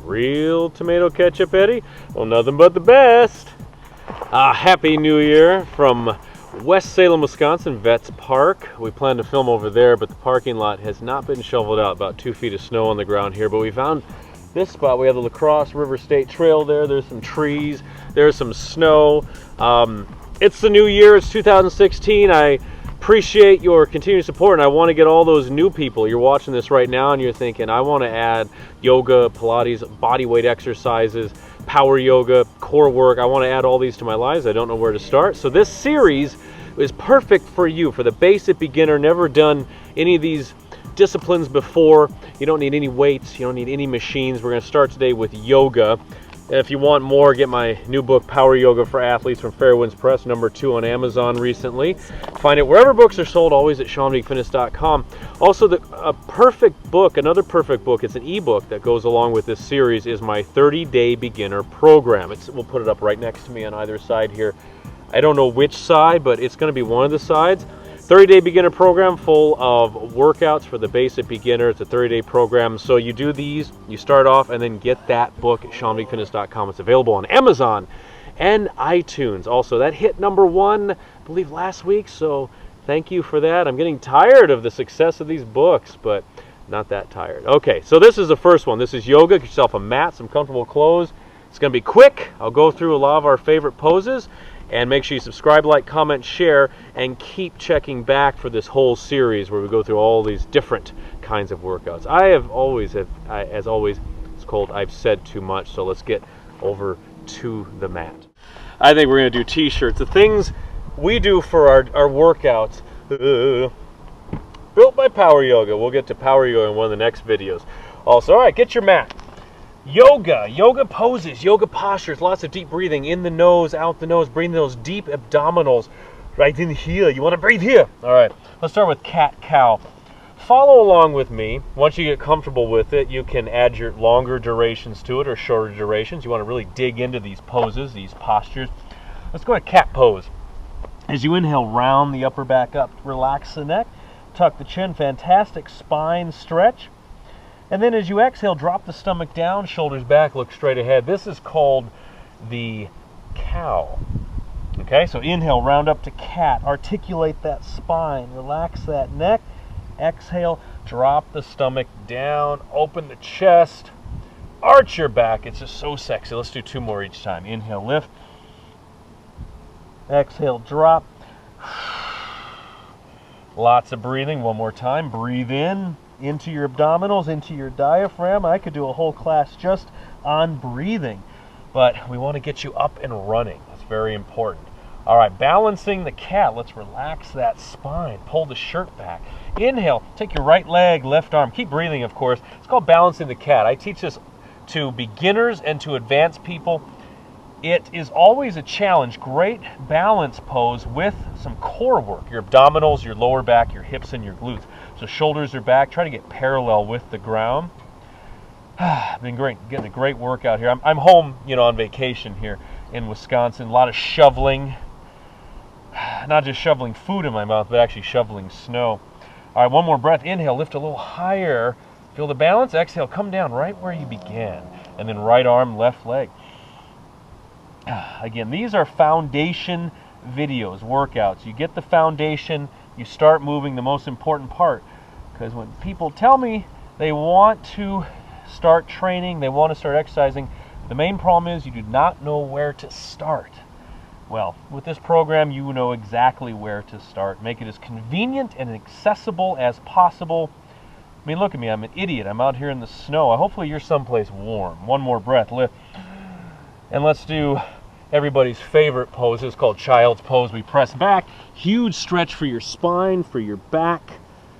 Real tomato ketchup, Eddie? Well, nothing but the best. Happy New Year from West Salem, Wisconsin, Vets Park. We plan to film over there, but the parking lot has not been shoveled out. About 2 feet of snow on the ground here, but we found this spot. We have the La Crosse River State Trail there. There's some trees. There's some snow. It's the new year. It's 2016. I appreciate your continued support, and I want to get all those new people. You're watching this right now and you're thinking, I want to add yoga, Pilates, body weight exercises, power yoga, core work. I want to add all these to my lives. I don't know where to start. So this series is perfect for you, for the basic beginner, never done any of these disciplines before. You don't need any weights. You don't need any machines. We're going to start today with yoga. If you want more, get my new book, Power Yoga for Athletes, from Fairwinds Press, #2 on Amazon recently. Find it wherever books are sold, always at SeanVigueFitness.com. Also, a perfect book, another perfect book, it's an ebook that goes along with this series, is my 30-day beginner program. We'll put it up right next to me on either side here. I don't know which side, but it's going to be one of the sides. 30-day beginner program full of workouts for the basic beginner. It's a 30-day program. So you do these, you start off, and then get that book at SeanVigueFitness.com. It's available on Amazon and iTunes. Also, that hit #1, I believe, last week. So thank you for that. I'm getting tired of the success of these books, but not that tired. Okay, so this is the first one. This is yoga. Get yourself a mat, some comfortable clothes. It's going to be quick. I'll go through a lot of our favorite poses. And make sure you subscribe, like, comment, share, and keep checking back for this whole series where we go through all these different kinds of workouts. As always, it's called I've Said Too Much, so let's get over to the mat. I think we're going to do t-shirts. The things we do for our workouts, built by Power Yoga. We'll get to Power Yoga in one of the next videos. Also, all right, get your mat. Yoga poses, yoga postures, lots of deep breathing, in the nose, out the nose, breathing those deep abdominals right in here. You want to breathe here. All right, let's start with cat-cow. Follow along with me. Once you get comfortable with it, you can add your longer durations to it or shorter durations. You want to really dig into these poses, these postures. Let's go to cat pose. As you inhale, round the upper back up, relax the neck, tuck the chin, fantastic spine stretch. And then as you exhale, drop the stomach down, shoulders back, look straight ahead. This is called the cow. Okay, so inhale, round up to cat. Articulate that spine, relax that neck. Exhale, drop the stomach down, open the chest, arch your back. It's just so sexy. Let's do 2 more each time. Inhale, lift. Exhale, drop. Lots of breathing. One more time. Breathe in. Into your abdominals, into your diaphragm. I could do a whole class just on breathing, but we want to get you up and running. That's very important. All right, balancing the cat. Let's relax that spine. Pull the shirt back. Inhale, take your right leg, left arm. Keep breathing, of course. It's called balancing the cat. I teach this to beginners and to advanced people. It is always a challenge. Great balance pose with some core work. Your abdominals, your lower back, your hips, and your glutes. So shoulders are back. Try to get parallel with the ground. Been great, getting a great workout here. I'm home, on vacation here in Wisconsin. A lot of shoveling. Not just shoveling food in my mouth, but actually shoveling snow. All right, one more breath. Inhale, lift a little higher. Feel the balance. Exhale, come down right where you began. And then right arm, left leg. Again, these are foundation videos, workouts. You get the foundation, you start moving, the most important part. Because when people tell me they want to start training, they want to start exercising, the main problem is you do not know where to start. Well, with this program, you know exactly where to start. Make it as convenient and accessible as possible. I mean, look at me, I'm an idiot. I'm out here in the snow. Hopefully you're someplace warm. One more breath, lift. And let's do everybody's favorite pose. It's called child's pose. We press back. Huge stretch for your spine, for your back,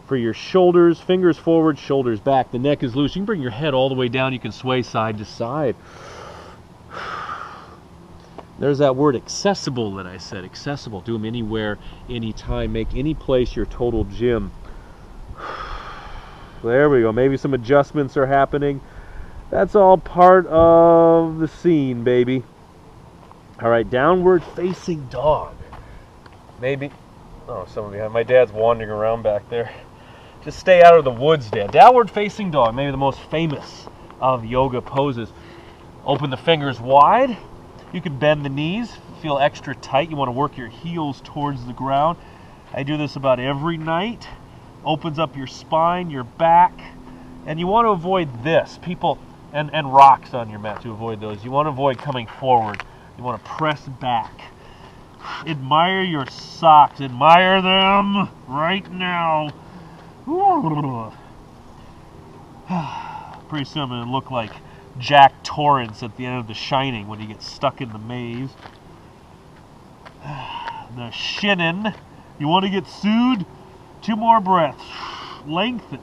for your shoulders. Fingers forward, shoulders back. The neck is loose. You can bring your head all the way down. You can sway side to side. There's that word accessible that I said. Accessible. Do them anywhere, anytime. Make any place your total gym. There we go. Maybe some adjustments are happening. That's all part of the scene, baby. All right, downward facing dog. Maybe, oh, someone behind. My dad's wandering around back there. Just stay out of the woods, Dad. Downward facing dog, maybe the most famous of yoga poses. Open the fingers wide. You can bend the knees, feel extra tight. You want to work your heels towards the ground. I do this about every night. Opens up your spine, your back, and you want to avoid this. People, and rocks on your mat to avoid those. You want to avoid coming forward. You want to press back. Admire your socks. Admire them right now. Pretty soon I'm going to look like Jack Torrance at the end of The Shining when he gets stuck in the maze. The shinin. You want to get sued? 2 more breaths. Lengthen.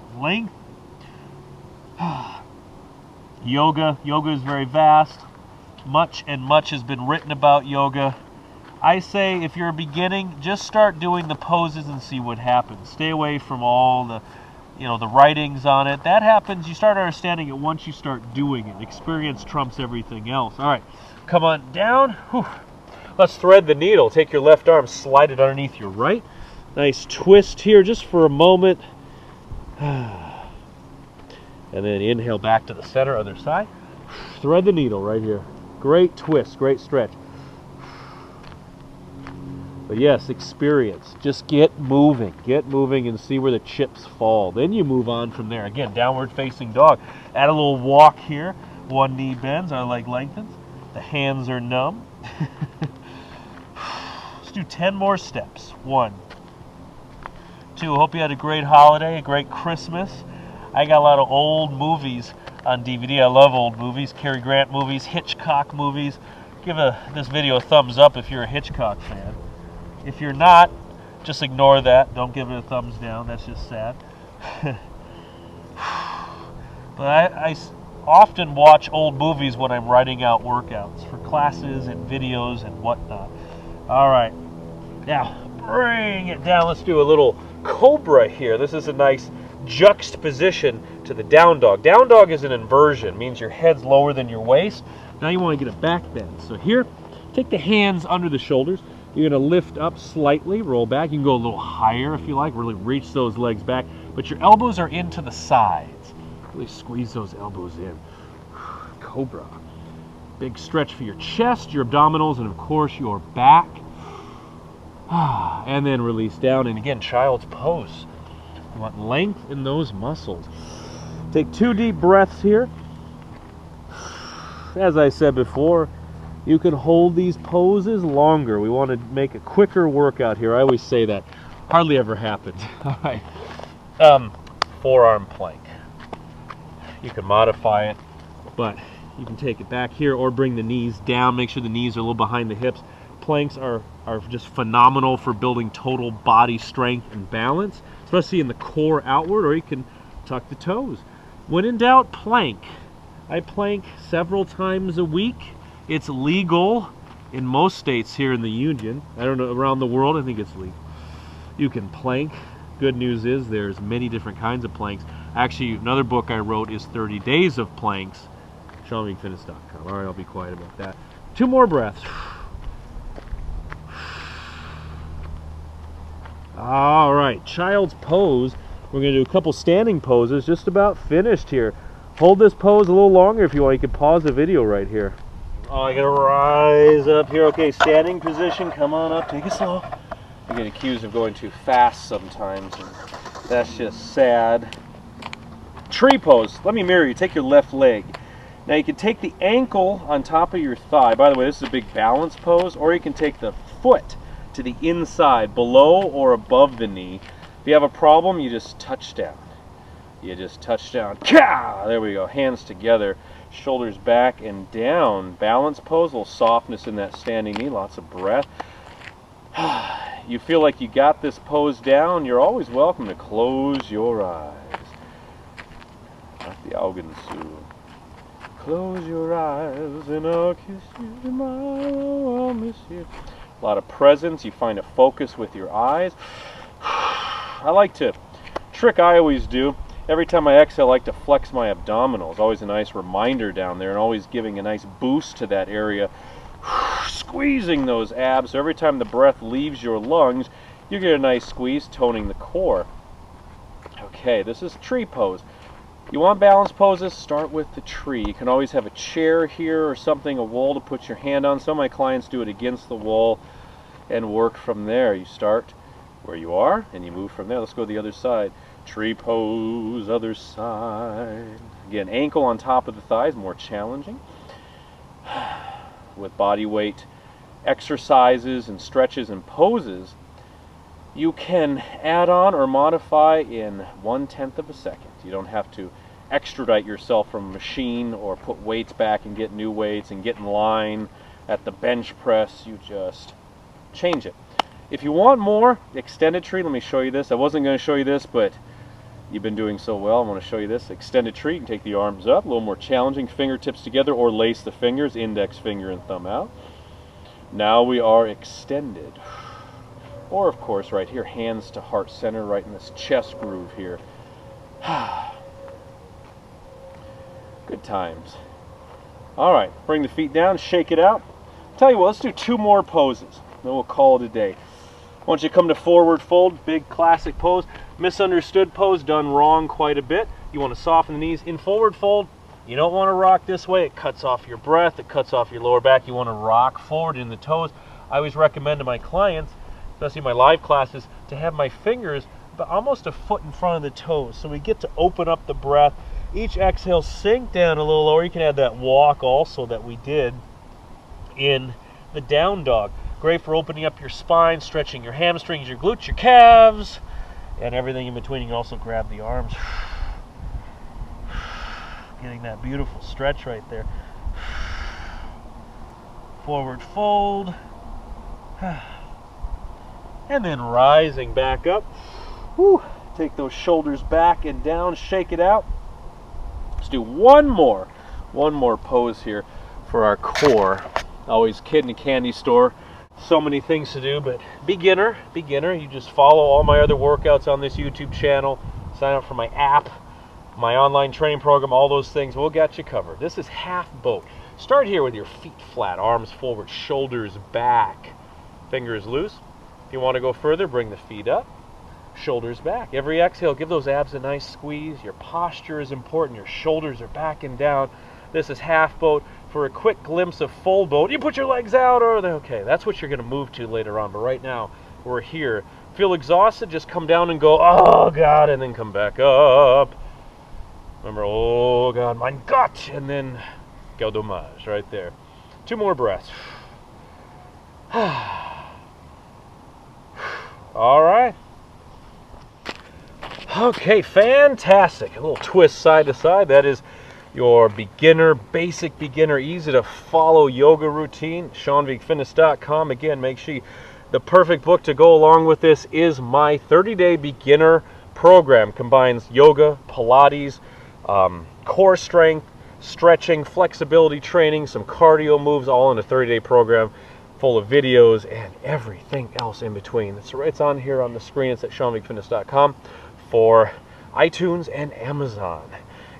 Yoga. Yoga is very vast. Much has been written about yoga. I say if you're beginning, just start doing the poses and see what happens. Stay away from all the, the writings on it. That happens, you start understanding it once you start doing it. Experience trumps everything else. All right, come on down. Whew. Let's thread the needle. Take your left arm, slide it underneath your right. Nice twist here just for a moment. And then inhale back to the center, other side. Thread the needle right here. Great twist, great stretch. But yes, experience. Just get moving and see where the chips fall. Then you move on from there. Again, downward facing dog. Add a little walk here. 1 knee bends, our leg lengthens. The hands are numb. Let's do 10 more steps. 1, 2, hope you had a great holiday, a great Christmas. I got a lot of old movies on DVD. I love old movies, Cary Grant movies, Hitchcock movies. Give this video a thumbs up if you're a Hitchcock fan. If you're not, just ignore that. Don't give it a thumbs down. That's just sad. But I often watch old movies when I'm writing out workouts for classes and videos and whatnot. All right. Now, bring it down. Let's do a little cobra here. This is a nice juxtaposition to the down dog. Down dog is an inversion. Means your head's lower than your waist. Now you want to get a back bend. So here, take the hands under the shoulders. You're going to lift up slightly, roll back. You can go a little higher if you like, really reach those legs back. But your elbows are into the sides. Really squeeze those elbows in. Cobra. Big stretch for your chest, your abdominals, and of course your back. And then release down. And again, child's pose. You want length in those muscles. Take 2 deep breaths here. As I said before, you can hold these poses longer. We want to make a quicker workout here. I always say that. Hardly ever happens. All right. Forearm plank. You can modify it, but you can take it back here or bring the knees down. Make sure the knees are a little behind the hips. Planks are just phenomenal for building total body strength and balance, especially in the core outward, or you can tuck the toes. When in doubt, plank. I plank several times a week. It's legal in most states here in the Union. I don't know, around the world, I think it's legal. You can plank. Good news is there's many different kinds of planks. Actually, another book I wrote is 30 Days of Planks. SeanWeekFitness.com. All right, I'll be quiet about that. 2 more breaths. All right, child's pose. We're going to do a couple standing poses. Just about finished here. Hold this pose a little longer if you want. You can pause the video right here. Oh, I gotta rise up here. Okay, standing position. Come on up. Take it slow. I get accused of going too fast sometimes, and that's just sad. Tree pose. Let me mirror you. Take your left leg. Now you can take the ankle on top of your thigh. By the way, this is a big balance pose. Or you can take the foot to the inside, below or above the knee. If you have a problem, you just touch down. You just touch down. Kah! There we go. Hands together. Shoulders back and down. Balance pose. A little softness in that standing knee. Lots of breath. You feel like you got this pose down. You're always welcome to close your eyes. Not the Augen zu. Close your eyes and I'll kiss you tomorrow. I'll miss you. A lot of presence. You find a focus with your eyes. I like to, trick I always do, every time I exhale I like to flex my abdominals. Always a nice reminder down there and always giving a nice boost to that area. Squeezing those abs. So every time the breath leaves your lungs, you get a nice squeeze, toning the core. Okay, this is tree pose. You want balance poses, start with the tree. You can always have a chair here or something, a wall to put your hand on. Some of my clients do it against the wall and work from there. You start where you are and you move from there. Let's go to the other side. Tree pose, other side. Again, ankle on top of the thighs, more challenging. With body weight exercises and stretches and poses, you can add on or modify in 1/10 of a second. You don't have to extradite yourself from a machine or put weights back and get new weights and get in line at the bench press. You just change it. If you want more extended tree, let me show you this. I wasn't going to show you this, but you've been doing so well. I want to show you this. Extended tree, you can take the arms up, a little more challenging, fingertips together or lace the fingers, index finger and thumb out. Now we are extended. Or of course right here, hands to heart center, right in this chest groove here. Good times. All right, bring the feet down, shake it out. Tell you what, let's do 2 more poses, then we'll call it a day. Once you come to forward fold, big classic pose, misunderstood pose, done wrong quite a bit. You want to soften the knees. In forward fold, you don't want to rock this way. It cuts off your breath, it cuts off your lower back. You want to rock forward in the toes. I always recommend to my clients, especially my live classes, to have my fingers almost a foot in front of the toes. So we get to open up the breath. Each exhale, sink down a little lower. You can add that walk also that we did in the down dog. Great for opening up your spine, stretching your hamstrings, your glutes, your calves, and everything in between. You can also grab the arms. Getting that beautiful stretch right there. Forward fold. And then rising back up. Whew. Take those shoulders back and down, shake it out. Let's do one more pose here for our core. Always kid in a candy store. So many things to do, but beginner, you just follow all my other workouts on this YouTube channel, sign up for my app, my online training program, all those things, we'll get you covered. This is half boat. Start here with your feet flat, arms forward, shoulders back, fingers loose. If you want to go further, bring the feet up, shoulders back. Every exhale, give those abs a nice squeeze. Your posture is important. Your shoulders are back and down. This is half boat. For a quick glimpse of full boat, you put your legs out, or okay, that's what you're going to move to later on. But right now, we're here. Feel exhausted? Just come down and go, oh God, and then come back up. Remember, oh God, mein Gott, and then go dommage right there. 2 more breaths. All right. Okay, fantastic. A little twist side to side. That is your beginner, basic beginner, easy to follow yoga routine. SeanVigueFitness.com. Again, make sure the perfect book to go along with this is my 30-day beginner program. Combines yoga, Pilates, core strength, stretching, flexibility training, some cardio moves, all in a 30-day program full of videos and everything else in between. It's on here on the screen. It's at SeanVigueFitness.com for iTunes and Amazon.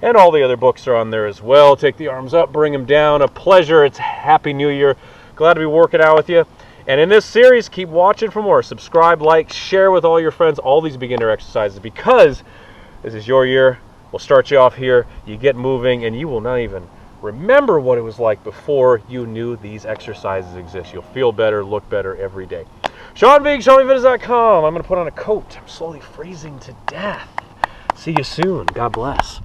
And all the other books are on there as well. Take the arms up, bring them down. A pleasure. It's Happy New Year. Glad to be working out with you. And in this series, keep watching for more. Subscribe, like, share with all your friends all these beginner exercises, because this is your year. We'll start you off here. You get moving, and you will not even remember what it was like before you knew these exercises exist. You'll feel better, look better every day. Sean Vigue, SeanVigueFitness.com. I'm going to put on a coat. I'm slowly freezing to death. See you soon. God bless.